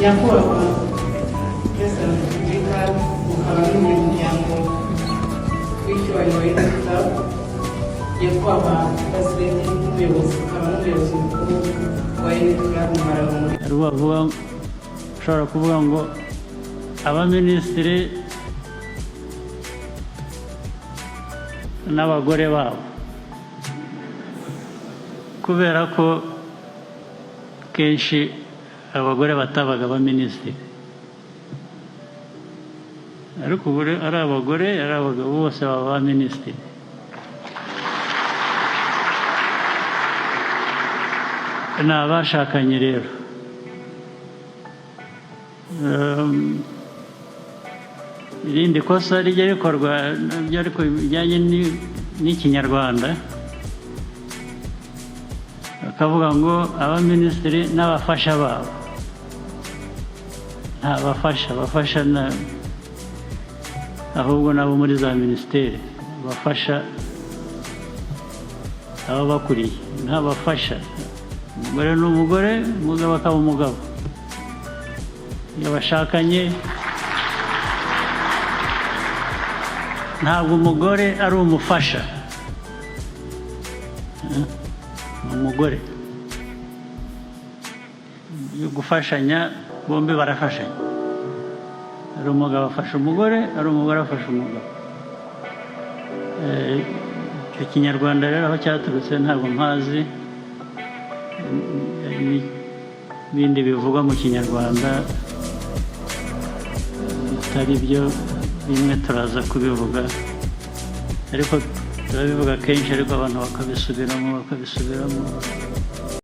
nyakubahwa perezida wa repubulika ukaba n'umunyamuryango w'icyubahiro w'iteka nyakubahwa perezida n'umuyobozi ukaba n'umuyobozi mukuru wa electoral Umugore. Rubavuga ushobora kuvuga ngo abaminisitiri n'abagore babo, kubera ko kenshi abagore batabaga abaminisitiri, ariko ubu ari abagore ari abagabo bose baba abaminisitiri. Ni abashakanye rero. Irindi kosa rijya rikorwa ariko bijyanye n'ikinyarwanda, bakavuga ngo abaminisitiri n'abafasha babo. Nta bafasha ahubwo nabo muri za minisiteri bafasha ababakuriye. Nta bafasha, umugore n'umugore, umugabo akaba umugabo. Iyo bashakanye ntabwo umugore ari umufasha, umugore gufashanya, bombi barafashanya. Ari umugabo afasha umugore, ari umugore afasha umugabo. Icyo kinyarwanda rero aho cyaturutse ntabwo mpazi, ibindi bivugwa mu kinyarwanda bitari byo, bimwe turaza kubivuga, ariko turabivuga kenshi, ariko abantu bakabisubiramo